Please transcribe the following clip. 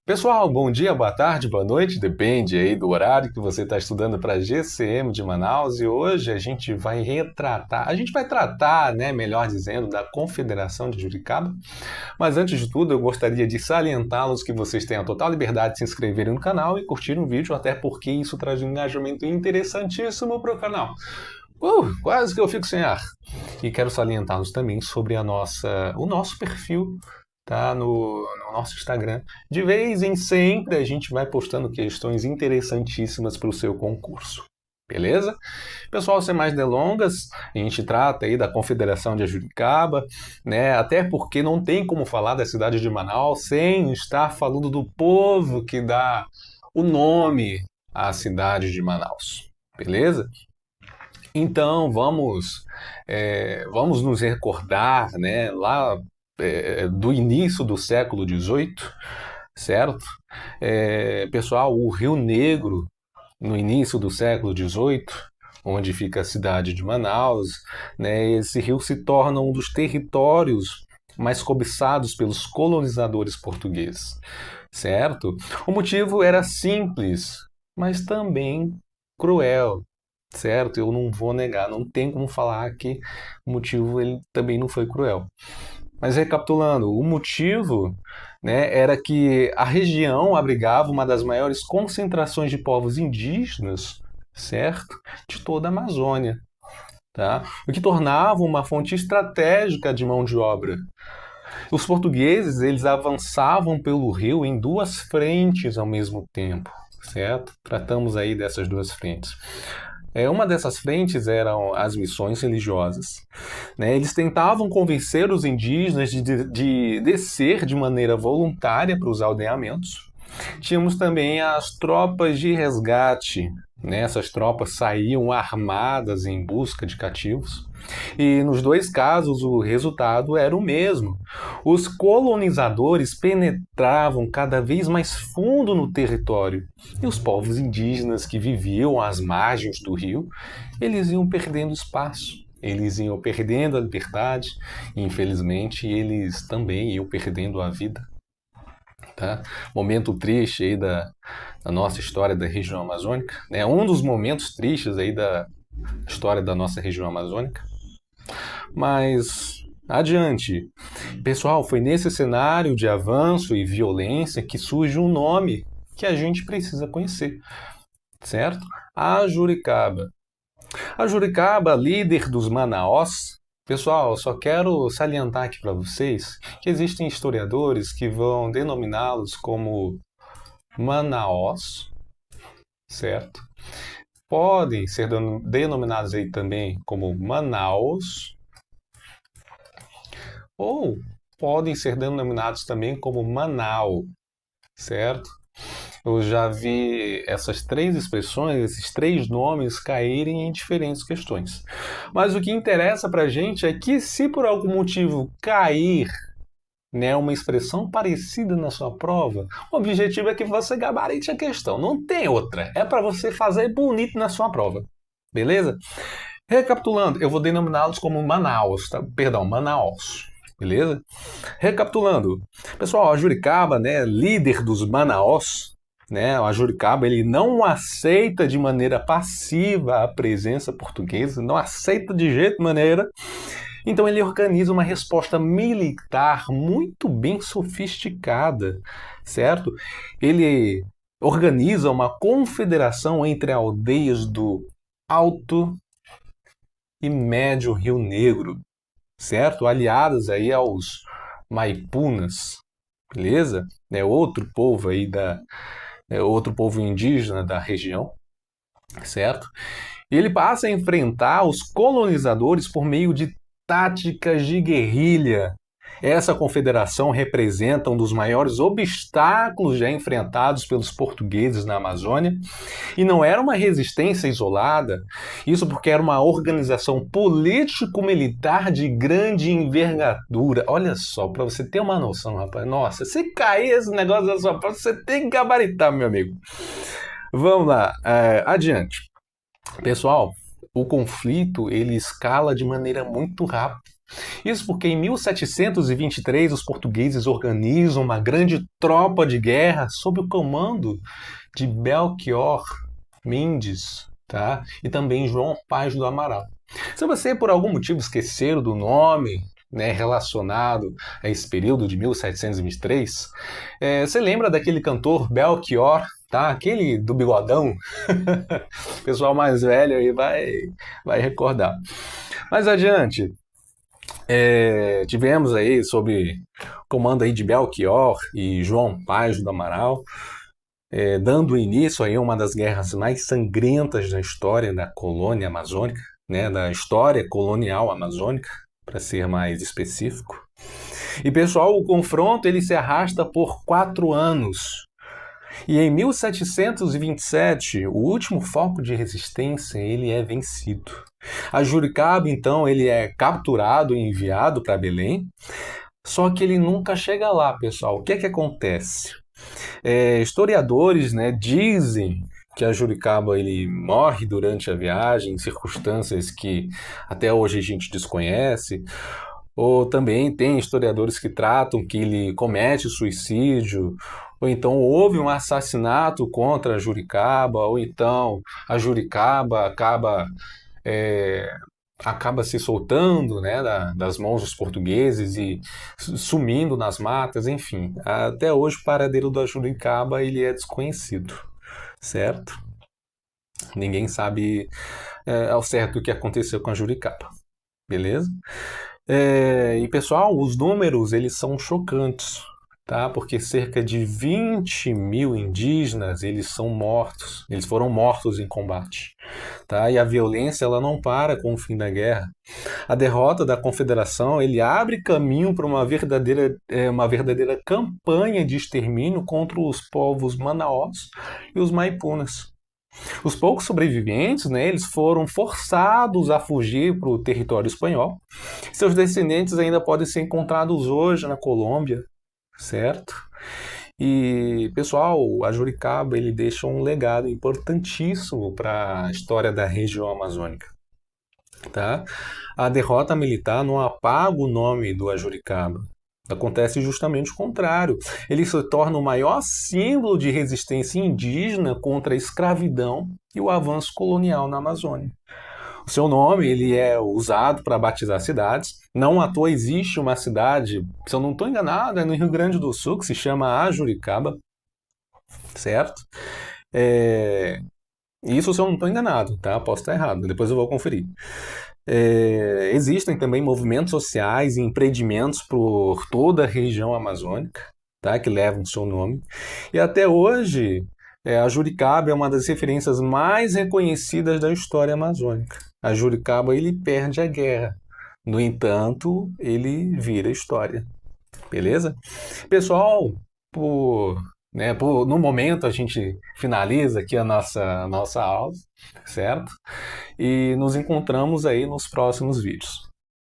Pessoal, bom dia, boa tarde, boa noite, depende aí do horário que você está estudando para GCM de Manaus e hoje a gente vai tratar, né, melhor dizendo, da Confederação de Juricaba, mas antes de tudo eu gostaria de salientá-los que vocês têm a total liberdade de se inscreverem no canal e curtir o vídeo, até porque isso traz um engajamento interessantíssimo para o canal. Quase que eu fico sem ar. E quero salientá-los também sobre o nosso perfil, tá? No nosso Instagram. De vez em sempre a gente vai postando questões interessantíssimas para o seu concurso. Beleza? Pessoal, sem mais delongas, a gente trata aí da Confederação de Juricaba, né? Até porque não tem como falar da cidade de Manaus sem estar falando do povo que dá o nome à cidade de Manaus. Beleza? Então vamos nos recordar, né, lá do início do século XVIII, certo? Pessoal, o Rio Negro, no início do século XVIII, onde fica a cidade de Manaus, né, esse rio se torna um dos territórios mais cobiçados pelos colonizadores portugueses, certo? O motivo era simples, mas também cruel. Certo, eu não vou negar, não tem como falar que o motivo ele também não foi cruel. Mas recapitulando, o motivo, né, era que a região abrigava uma das maiores concentrações de povos indígenas, certo, de toda a Amazônia, tá? O que tornava uma fonte estratégica de mão de obra. Os portugueses eles avançavam pelo rio em duas frentes ao mesmo tempo, certo? Tratamos aí dessas duas frentes. Uma dessas frentes eram as missões religiosas. Né? Eles tentavam convencer os indígenas de descer de maneira voluntária para os aldeamentos. Tínhamos também as tropas de resgate. Né? Essas tropas saíam armadas em busca de cativos. E nos dois casos o resultado era o mesmo. Os colonizadores penetravam cada vez mais fundo no território e os povos indígenas que viviam às margens do rio, eles iam perdendo espaço. Eles iam perdendo a liberdade e, infelizmente, eles também iam perdendo a vida. Tá? Momento triste aí da nossa história da região amazônica. Né? Um dos momentos tristes aí da história da nossa região amazônica. Mas adiante. Pessoal, foi nesse cenário de avanço e violência que surge um nome que a gente precisa conhecer, certo? A Juricaba. A Juricaba, líder dos Manaós. Pessoal, só quero salientar aqui para vocês que existem historiadores que vão denominá-los como Manaós, certo? Podem ser denominados aí também como Manaus, ou podem ser denominados também como Manau, certo? Eu já vi essas três expressões, esses três nomes caírem em diferentes questões. Mas o que interessa para a gente é que se por algum motivo cair, né, uma expressão parecida na sua prova, o objetivo é que você gabarite a questão, não tem outra. É para você fazer bonito na sua prova, beleza? Recapitulando, eu vou denominá-los como Manaus, tá? Perdão, Manaus, beleza? Recapitulando, pessoal, a Juricaba, né, líder dos Manaós, né, a Juricaba, ele não aceita de maneira passiva a presença portuguesa, não aceita de jeito maneira. Então ele organiza uma resposta militar muito bem sofisticada, certo? Ele organiza uma confederação entre aldeias do Alto e Médio Rio Negro, certo? Aliadas aí aos Maipunas, beleza? Outro povo aí outro povo indígena da região, certo? Ele passa a enfrentar os colonizadores por meio de táticas de guerrilha. Essa confederação representa um dos maiores obstáculos já enfrentados pelos portugueses na Amazônia e não era uma resistência isolada, isso porque era uma organização político-militar de grande envergadura. Olha só, para você ter uma noção, rapaz, nossa, se cair esse negócio da sua prova, você tem que gabaritar, meu amigo. Vamos lá, adiante. Pessoal, o conflito ele escala de maneira muito rápida, Isso porque em 1723 os portugueses organizam uma grande tropa de guerra sob o comando de Belchior Mendes, tá? E também João Paz do Amaral. Se você por algum motivo esquecer do nome, né, relacionado a esse período de 1723, você lembra daquele cantor Belchior, tá? Aquele do bigodão? O pessoal mais velho aí vai recordar. Mais adiante, tivemos aí sob comando aí de Belchior e João Paz do Amaral, dando início aí a uma das guerras mais sangrentas da história da colônia amazônica, né, da história colonial amazônica, para ser mais específico. E pessoal, o confronto ele se arrasta por 4 anos. E em 1727, o último foco de resistência ele é vencido. A Juricaba, então, ele é capturado e enviado para Belém, só que ele nunca chega lá, pessoal. O que é que acontece? Historiadores, né, dizem que a Juricaba ele morre durante a viagem em circunstâncias que até hoje a gente desconhece, ou também tem historiadores que tratam que ele comete suicídio, ou então houve um assassinato contra a Juricaba, ou então a Juricaba acaba se soltando, né, das mãos dos portugueses e sumindo nas matas, enfim. Até hoje o paradeiro da Juricaba ele é desconhecido, certo? Ninguém sabe ao certo o que aconteceu com a Juricaba, beleza? E pessoal, os números eles são chocantes, tá? Porque cerca de 20 mil indígenas eles foram mortos em combate, tá? E a violência ela não para com o fim da guerra. A derrota da Confederação ele abre caminho para uma verdadeira campanha de extermínio contra os povos Manaós e os Maipunas. Os poucos sobreviventes, né, eles foram forçados a fugir para o território espanhol. Seus descendentes ainda podem ser encontrados hoje na Colômbia, certo? E, pessoal, a Juricaba ele deixa um legado importantíssimo para a história da região amazônica, tá? A derrota militar não apaga o nome do Ajuricaba. Acontece justamente o contrário. Ele se torna o maior símbolo de resistência indígena contra a escravidão e o avanço colonial na Amazônia. O seu nome ele é usado para batizar cidades. Não à toa existe uma cidade, se eu não estou enganado, é no Rio Grande do Sul, que se chama Ajuricaba, certo? Isso se eu não estou enganado, tá? Posso estar errado, depois eu vou conferir. Existem também movimentos sociais e empreendimentos por toda a região amazônica, tá? Que levam o seu nome. E até hoje, a Juricaba é uma das referências mais reconhecidas da história amazônica. A Juricaba ele perde a guerra, no entanto, ele vira história. Beleza? Pessoal, no momento a gente finaliza aqui a nossa aula, certo? E nos encontramos aí nos próximos vídeos.